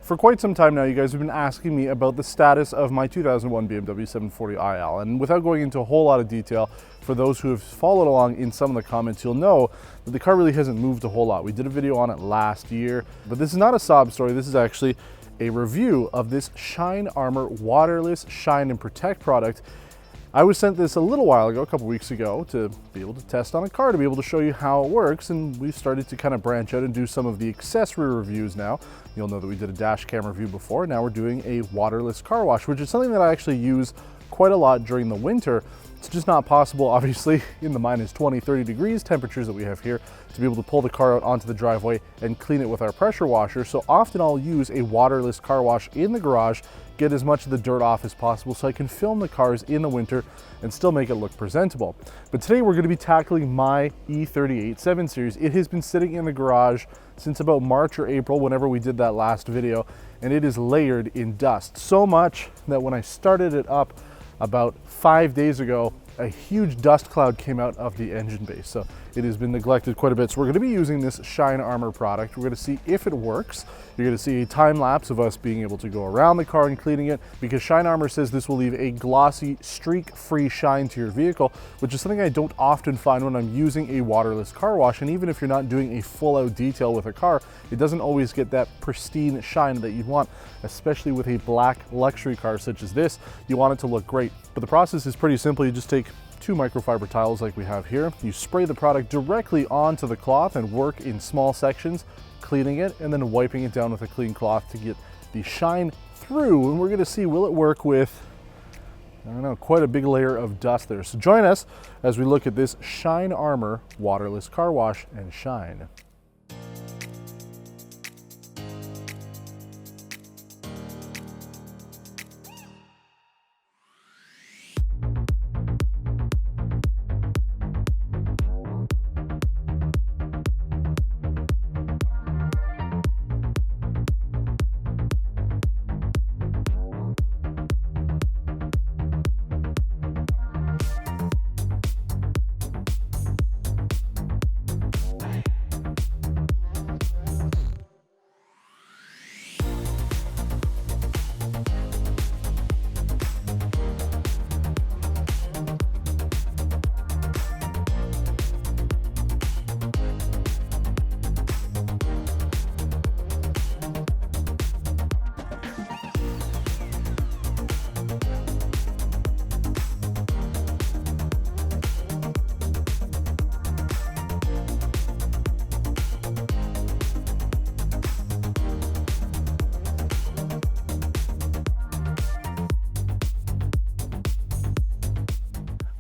For quite some time now, you guys have been asking me about the status of my 2001 BMW 740 IL, and without going into a whole lot of detail, for those who have followed along in some of the comments, you'll know that the car really hasn't moved a whole lot. We did a video on it last year, but this is not a sob story. This is actually a review of this Shine Armor Waterless Shine and Protect product. I was sent this a little while ago, a couple weeks ago, to be able to test on a car, to be able to show you how it works, and we've started to kind of branch out and do some of the accessory reviews now. You'll know that we did a dash cam review before. Now we're doing a waterless car wash, which is something that I actually use quite a lot during the winter. It's just not possible, obviously, in the minus 20, 30 degrees temperatures that we have here, to be able to pull the car out onto the driveway and clean it with our pressure washer. So often I'll use a waterless car wash in the garage, get as much of the dirt off as possible so I can film the cars in the winter and still make it look presentable. But today we're going to be tackling my E38 7 Series. It has been sitting in the garage since about March or April, whenever we did that last video, and it is layered in dust. So much that when I started it up about 5 days ago, a huge dust cloud came out of the engine base. So it has been neglected quite a bit. So we're gonna be using this Shine Armor product. We're gonna see if it works. You're gonna see a time lapse of us being able to go around the car and cleaning it, because Shine Armor says this will leave a glossy, streak-free shine to your vehicle, which is something I don't often find when I'm using a waterless car wash. And even if you're not doing a full-out detail with a car, it doesn't always get that pristine shine that you'd want, especially with a black luxury car such as this. You want it to look great. But the process is pretty simple. You just take 2 microfiber towels like we have here. You spray the product directly onto the cloth and work in small sections, cleaning it and then wiping it down with a clean cloth to get the shine through. And we're gonna see, will it work with, I don't know, quite a big layer of dust there. So join us as we look at this Shine Armor Waterless Car Wash and Shine.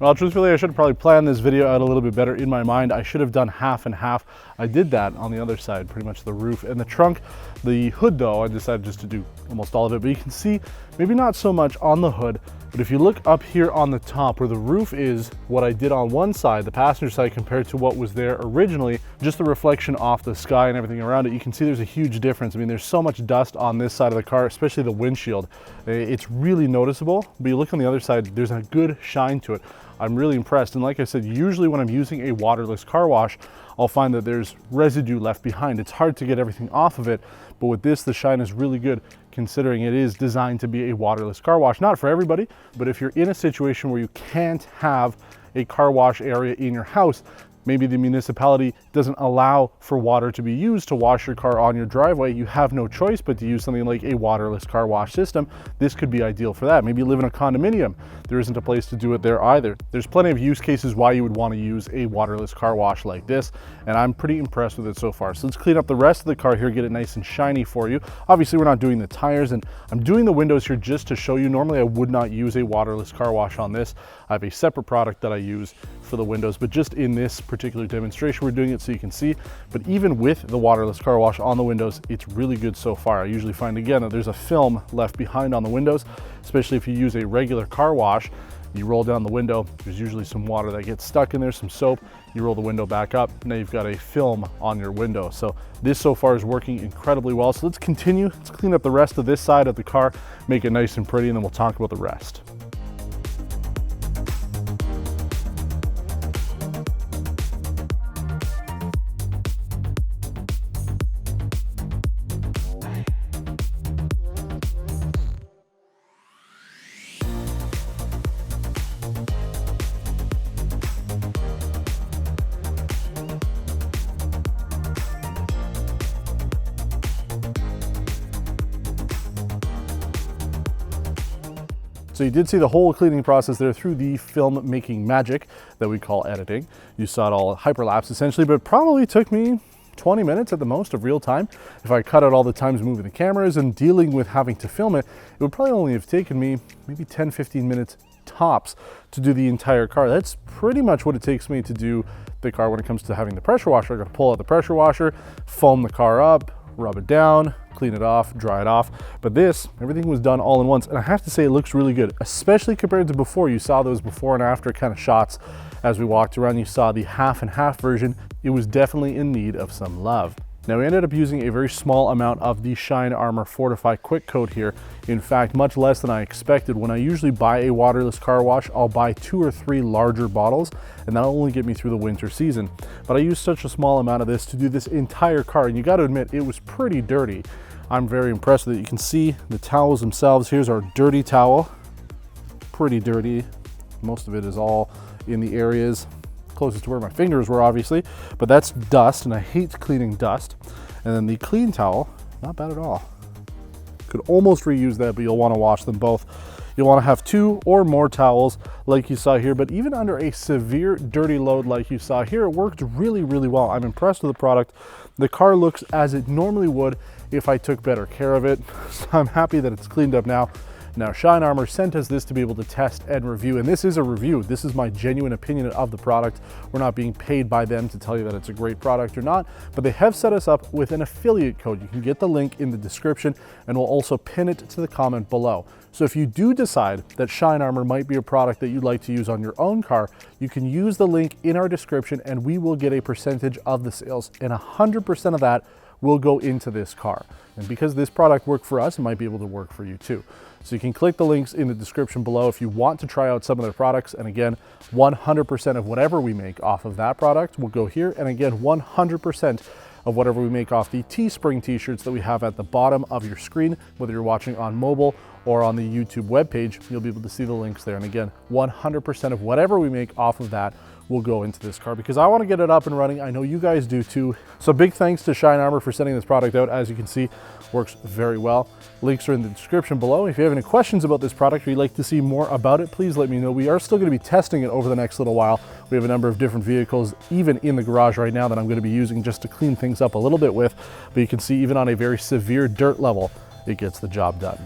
Well, truthfully, I should have probably planned this video out a little bit better in my mind. I should have done half and half. I did that on the other side, pretty much the roof and the trunk. The hood though, I decided just to do almost all of it, but you can see maybe not so much on the hood, but if you look up here on the top where the roof is, what I did on one side, the passenger side, compared to what was there originally, just the reflection off the sky and everything around it, you can see there's a huge difference. I mean, there's so much dust on this side of the car, especially the windshield. It's really noticeable, but you look on the other side, there's a good shine to it. I'm really impressed. And like I said, usually when I'm using a waterless car wash, I'll find that there's residue left behind. It's hard to get everything off of it, but with this, the shine is really good, considering it is designed to be a waterless car wash. Not for everybody, but if you're in a situation where you can't have a car wash area in your house, maybe the municipality doesn't allow for water to be used to wash your car on your driveway, you have no choice but to use something like a waterless car wash system. This could be ideal for that. Maybe you live in a condominium. There isn't a place to do it there either. There's plenty of use cases why you would want to use a waterless car wash like this, and I'm pretty impressed with it so far. So let's clean up the rest of the car here, get it nice and shiny for you. Obviously, we're not doing the tires, and I'm doing the windows here just to show you. Normally, I would not use a waterless car wash on this. I have a separate product that I use for the windows, but just in this particular demonstration, we're doing it so you can see. But even with the waterless car wash on the windows, it's really good so far. I usually find, again, that there's a film left behind on the windows, especially if you use a regular car wash. You roll down the window, there's usually some water that gets stuck in there, some soap. You roll the window back up, now you've got a film on your window. So this so far is working incredibly well. So let's continue. Let's clean up the rest of this side of the car, make it nice and pretty, and then we'll talk about the rest. So you did see the whole cleaning process there through the film making magic that we call editing. You saw it all hyperlapse essentially, but it probably took me 20 minutes at the most of real time. If I cut out all the times moving the cameras and dealing with having to film it, it would probably only have taken me maybe 10-15 minutes tops to do the entire car. That's pretty much what it takes me to do the car when it comes to having the pressure washer. I got to pull out the pressure washer, foam the car up, rub it down, clean it off, dry it off. But this, everything was done all in once. And I have to say it looks really good, especially compared to before. You saw those before and after kind of shots as we walked around. You saw the half and half version. It was definitely in need of some love. Now we ended up using a very small amount of the Shine Armor Fortify Quick Coat here. In fact, much less than I expected. When I usually buy a waterless car wash, I'll buy 2 or 3 larger bottles, and that'll only get me through the winter season. But I used such a small amount of this to do this entire car, and you got to admit, it was pretty dirty. I'm very impressed with it. You can see the towels themselves. Here's our dirty towel. Pretty dirty. Most of it is all in the areas closest to where my fingers were, obviously, but that's dust, and I hate cleaning dust. And then the clean towel, not bad at all. Could almost reuse that, but you'll want to wash them both. You'll want to have 2 or more towels like you saw here, but even under a severe dirty load like you saw here, it worked really, really well. I'm impressed with the product. The car looks as it normally would if I took better care of it. So I'm happy that it's cleaned up now. Now, Shine Armor sent us this to be able to test and review, and this is a review. This is my genuine opinion of the product. We're not being paid by them to tell you that it's a great product or not, but they have set us up with an affiliate code. You can get the link in the description, and we'll also pin it to the comment below. So if you do decide that Shine Armor might be a product that you'd like to use on your own car, you can use the link in our description, and we will get a percentage of the sales, and 100% of that will go into this car. And because this product worked for us, it might be able to work for you too. So you can click the links in the description below if you want to try out some of their products. And again, 100% of whatever we make off of that product will go here. And again, 100% of whatever we make off the Teespring t-shirts that we have at the bottom of your screen, whether you're watching on mobile or on the YouTube webpage, you'll be able to see the links there. And again, 100% of whatever we make off of that will go into this car because I want to get it up and running. I know you guys do too. So big thanks to Shine Armor for sending this product out. As you can see, works very well. Links are in the description below. If you have any questions about this product or you'd like to see more about it, please let me know. We are still going to be testing it over the next little while. We have a number of different vehicles, even in the garage right now, that I'm going to be using just to clean things up a little bit with. But you can see even on a very severe dirt level, it gets the job done.